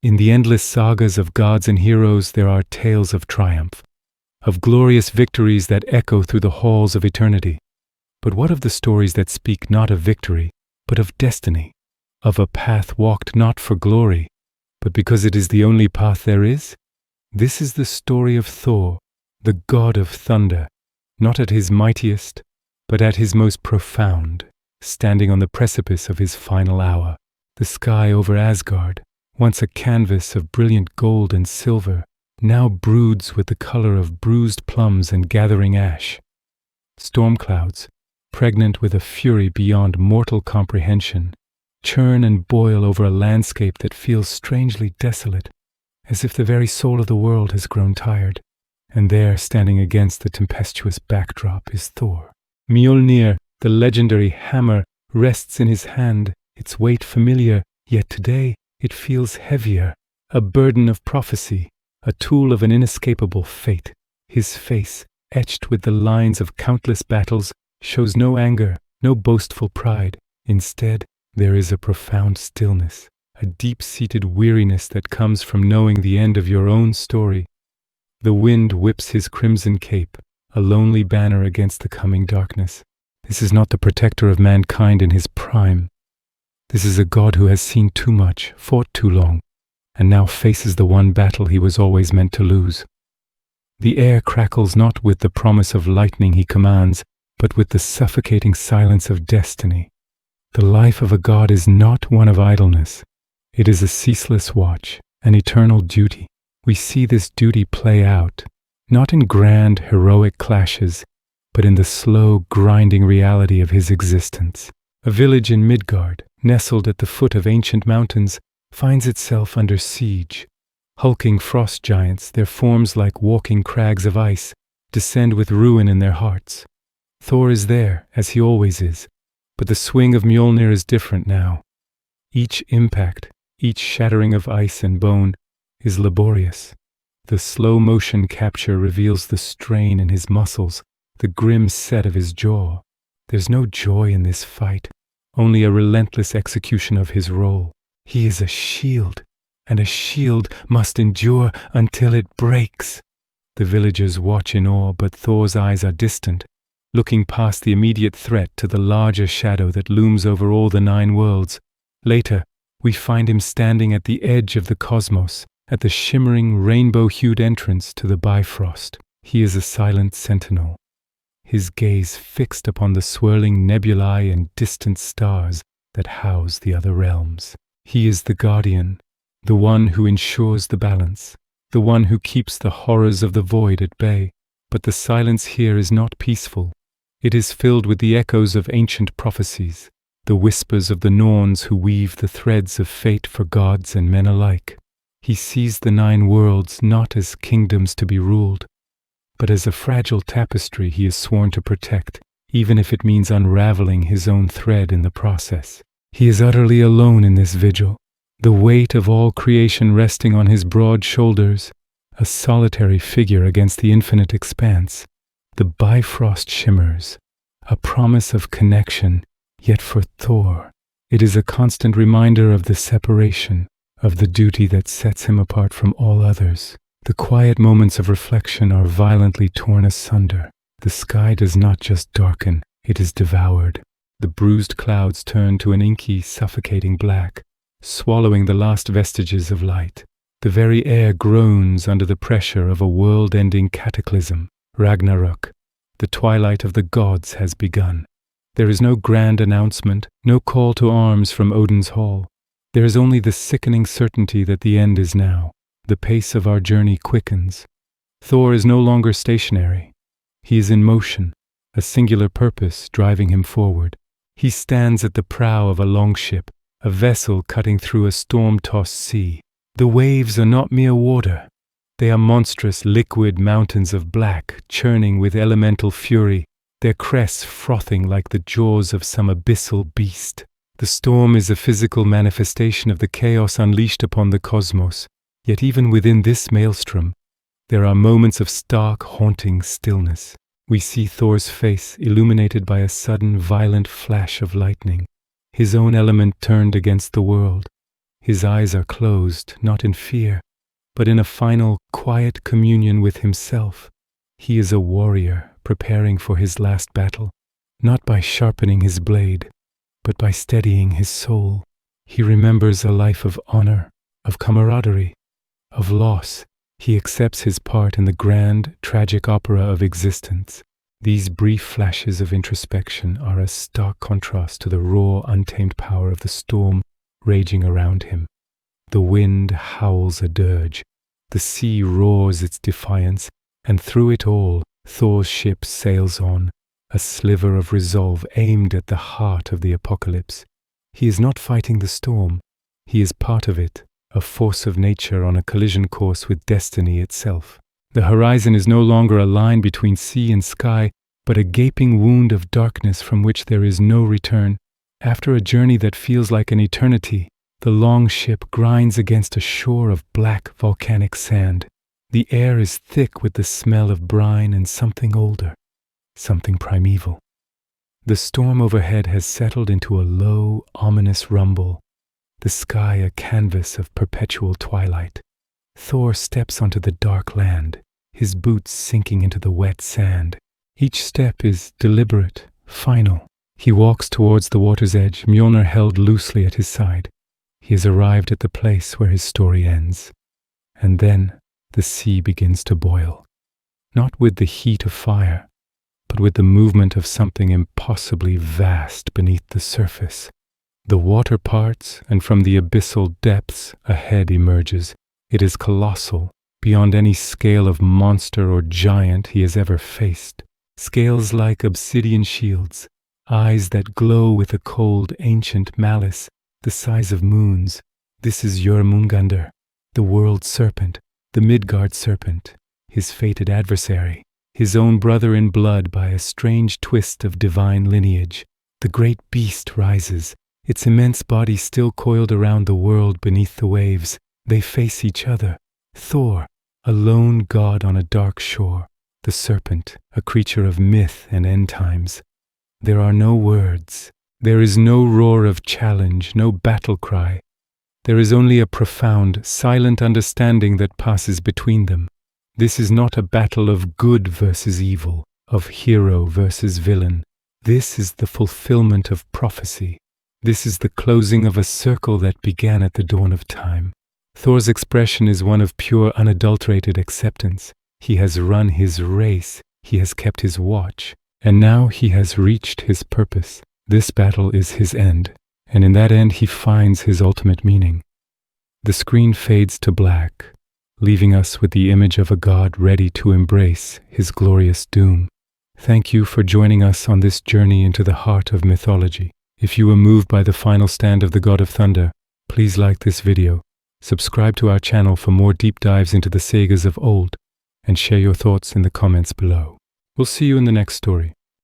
In the endless sagas of gods and heroes there are tales of triumph, of glorious victories that echo through the halls of eternity. But what of the stories that speak not of victory, but of destiny, of a path walked not for glory, but because it is the only path there is? This is the story of Thor, the god of thunder, not at his mightiest, but at his most profound, standing on the precipice of his final hour. The sky over Asgard, once a canvas of brilliant gold and silver, now broods with the color of bruised plums and gathering ash. Storm clouds, pregnant with a fury beyond mortal comprehension, churn and boil over a landscape that feels strangely desolate, as if the very soul of the world has grown tired. And there, standing against the tempestuous backdrop, is Thor. Mjolnir, the legendary hammer, rests in his hand, its weight familiar, yet today it feels heavier, a burden of prophecy, a tool of an inescapable fate. His face, etched with the lines of countless battles, shows no anger, no boastful pride. Instead, there is a profound stillness, a deep-seated weariness that comes from knowing the end of your own story. The wind whips his crimson cape, a lonely banner against the coming darkness. This is not the protector of mankind in his prime. This is a god who has seen too much, fought too long, and now faces the one battle he was always meant to lose. The air crackles not with the promise of lightning he commands, but with the suffocating silence of destiny. The life of a god is not one of idleness. It is a ceaseless watch, an eternal duty. We see this duty play out, not in grand, heroic clashes, but in the slow, grinding reality of his existence. A village in Midgard, nestled at the foot of ancient mountains, finds itself under siege. Hulking frost giants, their forms like walking crags of ice, descend with ruin in their hearts. Thor is there, as he always is, but the swing of Mjolnir is different now. Each impact, each shattering of ice and bone, is laborious. The slow motion capture reveals the strain in his muscles, the grim set of his jaw. There's no joy in this fight, only a relentless execution of his role. He is a shield, and a shield must endure until it breaks. The villagers watch in awe, but Thor's eyes are distant, looking past the immediate threat to the larger shadow that looms over all the 9 worlds. Later, we find him standing at the edge of the cosmos, at the shimmering rainbow-hued entrance to the Bifrost. He is a silent sentinel, his gaze fixed upon the swirling nebulae and distant stars that house the other realms. He is the guardian, the one who ensures the balance, the one who keeps the horrors of the void at bay. But the silence here is not peaceful. It is filled with the echoes of ancient prophecies, the whispers of the Norns who weave the threads of fate for gods and men alike. He sees the 9 worlds not as kingdoms to be ruled, but as a fragile tapestry he is sworn to protect, even if it means unraveling his own thread in the process. He is utterly alone in this vigil, the weight of all creation resting on his broad shoulders, a solitary figure against the infinite expanse. The Bifrost shimmers, a promise of connection, yet for Thor, it is a constant reminder of the separation, of the duty that sets him apart from all others. The quiet moments of reflection are violently torn asunder. The sky does not just darken, it is devoured. The bruised clouds turn to an inky, suffocating black, swallowing the last vestiges of light. The very air groans under the pressure of a world-ending cataclysm. Ragnarok, the twilight of the gods, has begun. There is no grand announcement, no call to arms from Odin's hall. There is only the sickening certainty that the end is now. The pace of our journey quickens. Thor is no longer stationary. He is in motion, a singular purpose driving him forward. He stands at the prow of a longship, a vessel cutting through a storm-tossed sea. The waves are not mere water. They are monstrous liquid mountains of black, churning with elemental fury, their crests frothing like the jaws of some abyssal beast. The storm is a physical manifestation of the chaos unleashed upon the cosmos, yet even within this maelstrom, there are moments of stark, haunting stillness. We see Thor's face illuminated by a sudden, violent flash of lightning, his own element turned against the world. His eyes are closed, not in fear, but in a final, quiet communion with himself. He is a warrior preparing for his last battle, not by sharpening his blade, but by steadying his soul. He remembers a life of honor, of camaraderie, of loss. He accepts his part in the grand, tragic opera of existence. These brief flashes of introspection are a stark contrast to the raw, untamed power of the storm raging around him. The wind howls a dirge, the sea roars its defiance, and through it all, Thor's ship sails on, a sliver of resolve aimed at the heart of the apocalypse. He is not fighting the storm, he is part of it, a force of nature on a collision course with destiny itself. The horizon is no longer a line between sea and sky, but a gaping wound of darkness from which there is no return. After a journey that feels like an eternity, the long ship grinds against a shore of black volcanic sand. The air is thick with the smell of brine and something older, something primeval. The storm overhead has settled into a low, ominous rumble, the sky a canvas of perpetual twilight. Thor steps onto the dark land, his boots sinking into the wet sand. Each step is deliberate, final. He walks towards the water's edge, Mjolnir held loosely at his side. He has arrived at the place where his story ends. And then the sea begins to boil, not with the heat of fire, but with the movement of something impossibly vast beneath the surface. The water parts, and from the abyssal depths a head emerges. It is colossal, beyond any scale of monster or giant he has ever faced. Scales like obsidian shields, eyes that glow with a cold, ancient malice, the size of moons. This is Jormungandr, the world serpent, the Midgard serpent, his fated adversary, his own brother in blood by a strange twist of divine lineage. The great beast rises, its immense body still coiled around the world beneath the waves. They face each other. Thor, a lone god on a dark shore. The serpent, a creature of myth and end times. There are no words. There is no roar of challenge, no battle cry. There is only a profound, silent understanding that passes between them. This is not a battle of good versus evil, of hero versus villain. This is the fulfillment of prophecy. This is the closing of a circle that began at the dawn of time. Thor's expression is one of pure, unadulterated acceptance. He has run his race, he has kept his watch, and now he has reached his purpose. This battle is his end, and in that end he finds his ultimate meaning. The screen fades to black, leaving us with the image of a god ready to embrace his glorious doom. Thank you for joining us on this journey into the heart of mythology. If you were moved by the final stand of the God of Thunder, please like this video, subscribe to our channel for more deep dives into the sagas of old, and share your thoughts in the comments below. We'll see you in the next story.